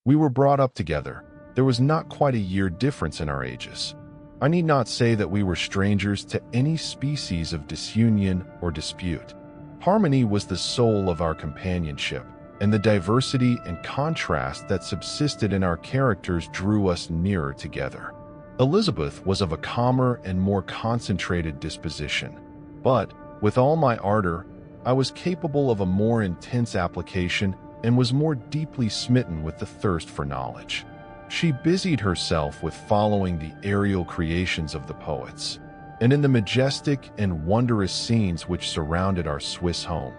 We were brought up together. There was not quite a year difference in our ages. I need not say that we were strangers to any species of disunion or dispute. Harmony was the soul of our companionship, and the diversity and contrast that subsisted in our characters drew us nearer together. Elizabeth was of a calmer and more concentrated disposition, but, with all my ardor, I was capable of a more intense application and was more deeply smitten with the thirst for knowledge. She busied herself with following the aerial creations of the poets, and in the majestic and wondrous scenes which surrounded our Swiss home,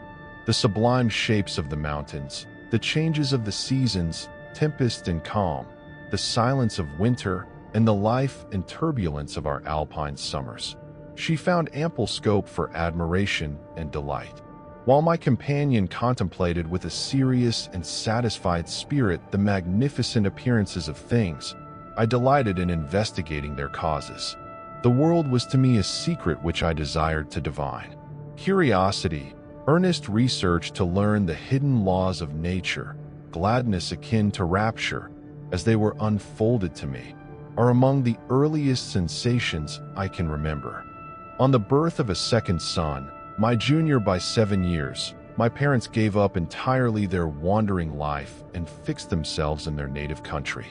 the sublime shapes of the mountains, the changes of the seasons, tempest and calm, the silence of winter, and the life and turbulence of our alpine summers. She found ample scope for admiration and delight. While my companion contemplated with a serious and satisfied spirit the magnificent appearances of things, I delighted in investigating their causes. The world was to me a secret which I desired to divine. Curiosity, earnest research to learn the hidden laws of nature, gladness akin to rapture, as they were unfolded to me, are among the earliest sensations I can remember. On the birth of a second son, my junior by 7 years, my parents gave up entirely their wandering life and fixed themselves in their native country.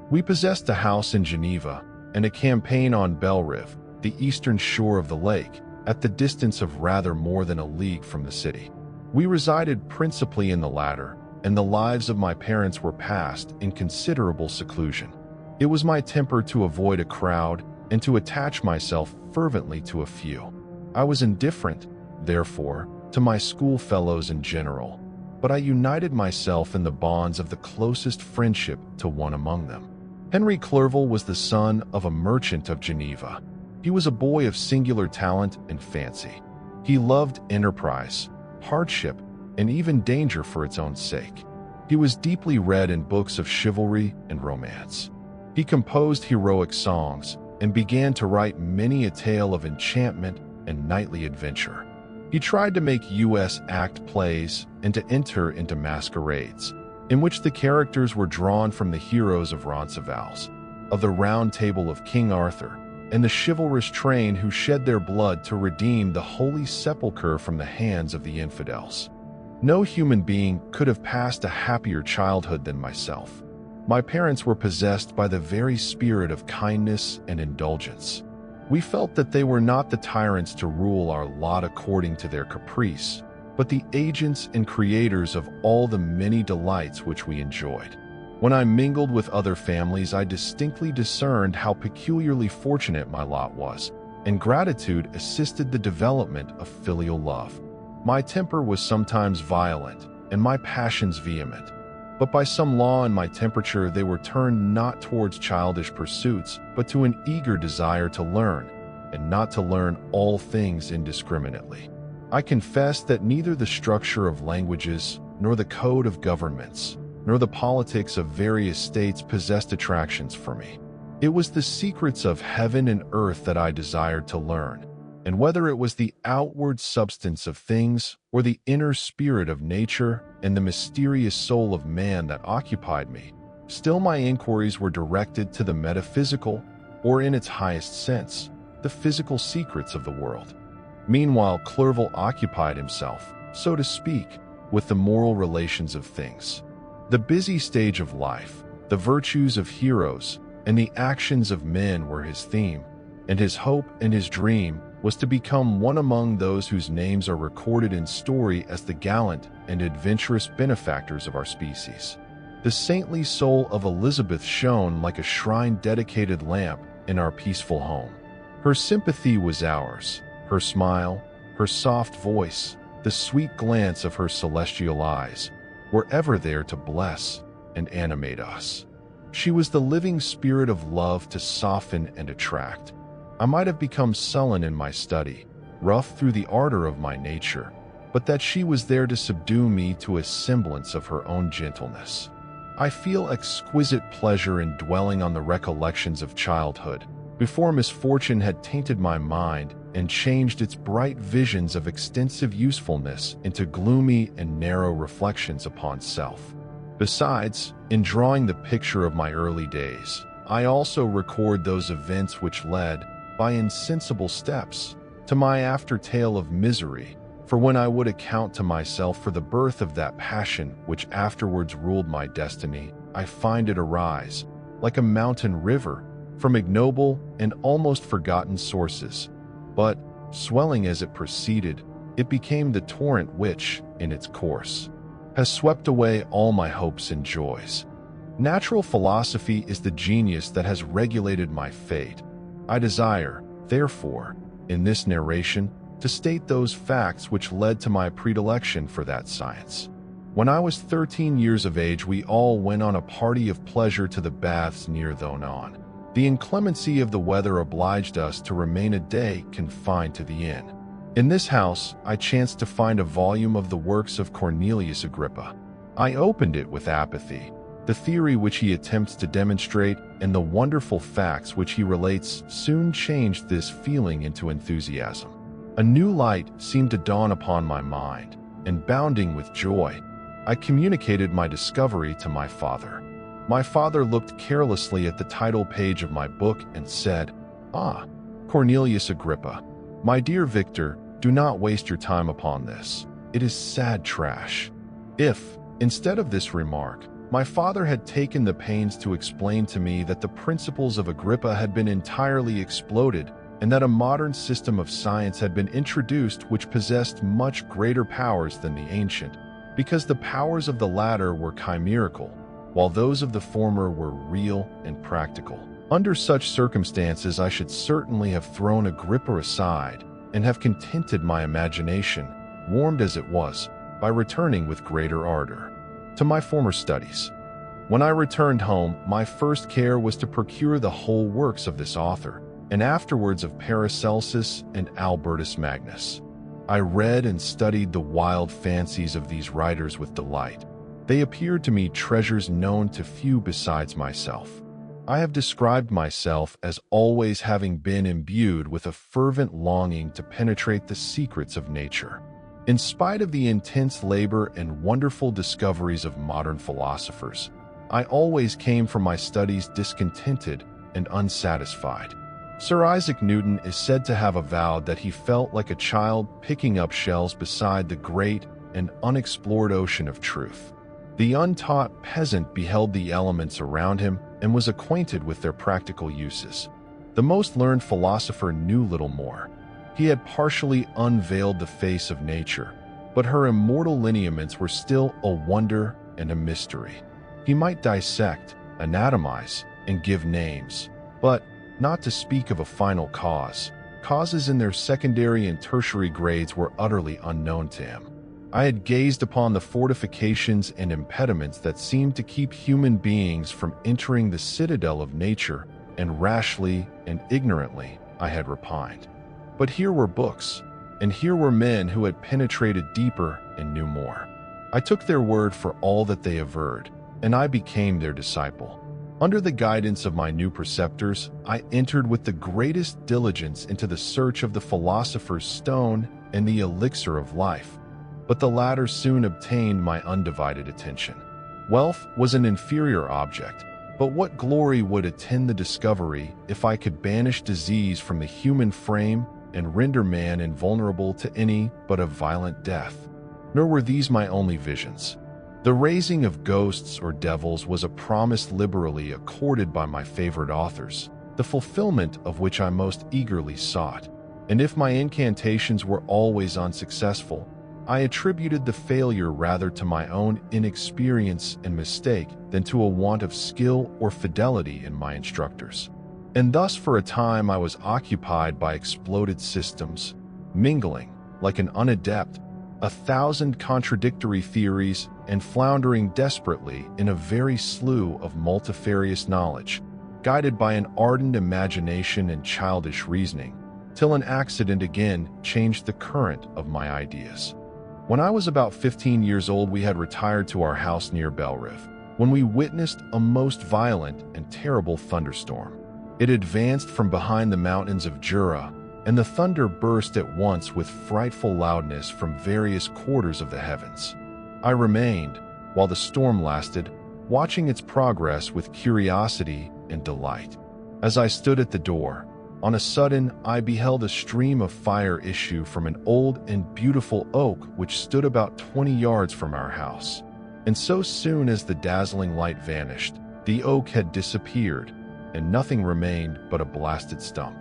We possessed a house in Geneva and a campaign on Bellerive, the eastern shore of the lake, at the distance of rather more than a league from the city. We resided principally in the latter, and the lives of my parents were passed in considerable seclusion. It was my temper to avoid a crowd and to attach myself fervently to a few. I was indifferent, therefore, to my schoolfellows in general, but I united myself in the bonds of the closest friendship to one among them. Henry Clerval was the son of a merchant of Geneva. He was a boy of singular talent and fancy. He loved enterprise, hardship, and even danger for its own sake. He was deeply read in books of chivalry and romance. He composed heroic songs and began to write many a tale of enchantment and knightly adventure. He tried to make U.S. act plays and to enter into masquerades, in which the characters were drawn from the heroes of Roncesvalles, of the Round Table of King Arthur, and the chivalrous train who shed their blood to redeem the Holy Sepulchre from the hands of the infidels. No human being could have passed a happier childhood than myself. My parents were possessed by the very spirit of kindness and indulgence. We felt that they were not the tyrants to rule our lot according to their caprice, but the agents and creators of all the many delights which we enjoyed. When I mingled with other families, I distinctly discerned how peculiarly fortunate my lot was, and gratitude assisted the development of filial love. My temper was sometimes violent, and my passions vehement, but by some law in my temperature they were turned not towards childish pursuits, but to an eager desire to learn, and not to learn all things indiscriminately. I confess that neither the structure of languages, nor the code of governments, nor the politics of various states possessed attractions for me. It was the secrets of heaven and earth that I desired to learn, and whether it was the outward substance of things or the inner spirit of nature and the mysterious soul of man that occupied me, still my inquiries were directed to the metaphysical, or in its highest sense, the physical secrets of the world. Meanwhile, Clerval occupied himself, so to speak, with the moral relations of things. The busy stage of life, the virtues of heroes, and the actions of men were his theme, and his hope and his dream was to become one among those whose names are recorded in story as the gallant and adventurous benefactors of our species. The saintly soul of Elizabeth shone like a shrine-dedicated lamp in our peaceful home. Her sympathy was ours, her smile, her soft voice, the sweet glance of her celestial eyes, were ever there to bless and animate us. She was the living spirit of love to soften and attract. I might have become sullen in my study, rough through the ardor of my nature, but that she was there to subdue me to a semblance of her own gentleness. I feel exquisite pleasure in dwelling on the recollections of childhood, before misfortune had tainted my mind and changed its bright visions of extensive usefulness into gloomy and narrow reflections upon self. Besides, in drawing the picture of my early days, I also record those events which led, by insensible steps, to my after-tale of misery, for when I would account to myself for the birth of that passion which afterwards ruled my destiny, I find it arise, like a mountain river, from ignoble and almost forgotten sources. But, swelling as it proceeded, it became the torrent which, in its course, has swept away all my hopes and joys. Natural philosophy is the genius that has regulated my fate. I desire, therefore, in this narration, to state those facts which led to my predilection for that science. When I was 13 years of age, we all went on a party of pleasure to the baths near Thonon. The inclemency of the weather obliged us to remain a day confined to the inn. In this house, I chanced to find a volume of the works of Cornelius Agrippa. I opened it with apathy. The theory which he attempts to demonstrate and the wonderful facts which he relates soon changed this feeling into enthusiasm. A new light seemed to dawn upon my mind, and bounding with joy, I communicated my discovery to my father. My father looked carelessly at the title page of my book and said, "Ah, Cornelius Agrippa. My dear Victor, do not waste your time upon this. It is sad trash." If, instead of this remark, my father had taken the pains to explain to me that the principles of Agrippa had been entirely exploded and that a modern system of science had been introduced which possessed much greater powers than the ancient, because the powers of the latter were chimerical, while those of the former were real and practical. Under such circumstances, I should certainly have thrown Agrippa aside and have contented my imagination, warmed as it was, by returning with greater ardor to my former studies. When I returned home, my first care was to procure the whole works of this author, and afterwards of Paracelsus and Albertus Magnus. I read and studied the wild fancies of these writers with delight. They appeared to me treasures known to few besides myself. I have described myself as always having been imbued with a fervent longing to penetrate the secrets of nature. In spite of the intense labor and wonderful discoveries of modern philosophers, I always came from my studies discontented and unsatisfied. Sir Isaac Newton is said to have avowed that he felt like a child picking up shells beside the great and unexplored ocean of truth. The untaught peasant beheld the elements around him and was acquainted with their practical uses. The most learned philosopher knew little more. He had partially unveiled the face of nature, but her immortal lineaments were still a wonder and a mystery. He might dissect, anatomize, and give names, but, not to speak of a final cause, causes in their secondary and tertiary grades were utterly unknown to him. I had gazed upon the fortifications and impediments that seemed to keep human beings from entering the citadel of nature, and rashly and ignorantly I had repined. But here were books, and here were men who had penetrated deeper and knew more. I took their word for all that they averred, and I became their disciple. Under the guidance of my new preceptors, I entered with the greatest diligence into the search of the philosopher's stone and the elixir of life, but the latter soon obtained my undivided attention. Wealth was an inferior object, but what glory would attend the discovery if I could banish disease from the human frame and render man invulnerable to any but a violent death? Nor were these my only visions. The raising of ghosts or devils was a promise liberally accorded by my favorite authors, the fulfillment of which I most eagerly sought. And if my incantations were always unsuccessful, I attributed the failure rather to my own inexperience and mistake than to a want of skill or fidelity in my instructors. And thus for a time I was occupied by exploded systems, mingling, like an unadept, 1,000 contradictory theories and floundering desperately in a very slough of multifarious knowledge, guided by an ardent imagination and childish reasoning, till an accident again changed the current of my ideas. When I was about 15 years old, we had retired to our house near Belrive, when we witnessed a most violent and terrible thunderstorm. It advanced from behind the mountains of Jura, and the thunder burst at once with frightful loudness from various quarters of the heavens. I remained, while the storm lasted, watching its progress with curiosity and delight. As I stood at the door, on a sudden I beheld a stream of fire issue from an old and beautiful oak which stood about 20 yards from our house. And so soon as the dazzling light vanished, the oak had disappeared, and nothing remained but a blasted stump.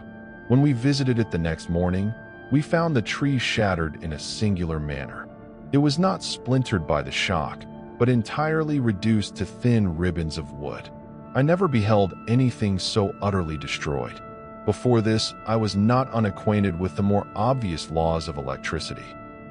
When we visited it the next morning, we found the tree shattered in a singular manner. It was not splintered by the shock, but entirely reduced to thin ribbons of wood. I never beheld anything so utterly destroyed. Before this, I was not unacquainted with the more obvious laws of electricity.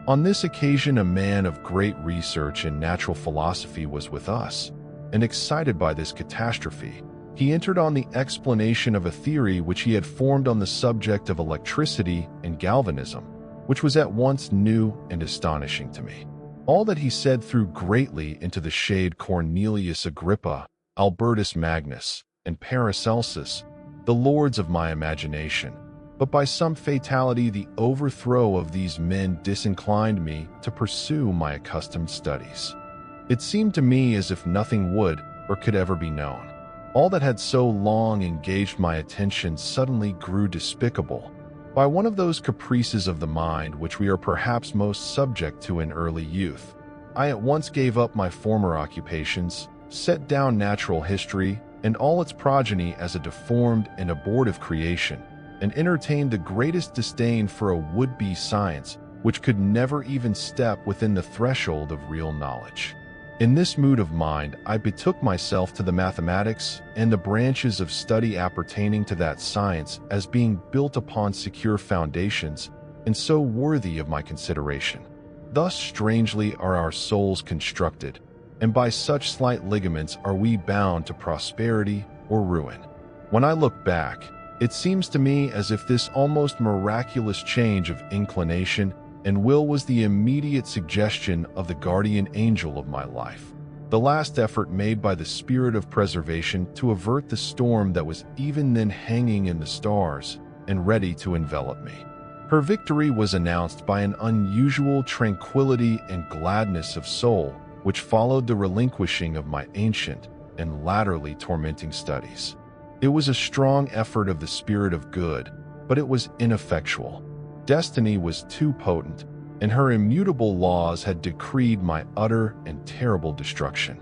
On this occasion, a man of great research in natural philosophy was with us, and excited by this catastrophe, he entered on the explanation of a theory which he had formed on the subject of electricity and galvanism, which was at once new and astonishing to me. All that he said threw greatly into the shade Cornelius Agrippa, Albertus Magnus, and Paracelsus, the lords of my imagination, but by some fatality the overthrow of these men disinclined me to pursue my accustomed studies. It seemed to me as if nothing would or could ever be known. All that had so long engaged my attention suddenly grew despicable. By one of those caprices of the mind which we are perhaps most subject to in early youth, I at once gave up my former occupations, set down natural history and all its progeny as a deformed and abortive creation, and entertained the greatest disdain for a would-be science which could never even step within the threshold of real knowledge. In this mood of mind, I betook myself to the mathematics and the branches of study appertaining to that science as being built upon secure foundations and so worthy of my consideration. Thus strangely are our souls constructed, and by such slight ligaments are we bound to prosperity or ruin. When I look back, it seems to me as if this almost miraculous change of inclination and will was the immediate suggestion of the guardian angel of my life, the last effort made by the spirit of preservation to avert the storm that was even then hanging in the stars and ready to envelop me. Her victory was announced by an unusual tranquility and gladness of soul, which followed the relinquishing of my ancient and latterly tormenting studies. It was a strong effort of the spirit of good, but it was ineffectual. Destiny was too potent, and her immutable laws had decreed my utter and terrible destruction.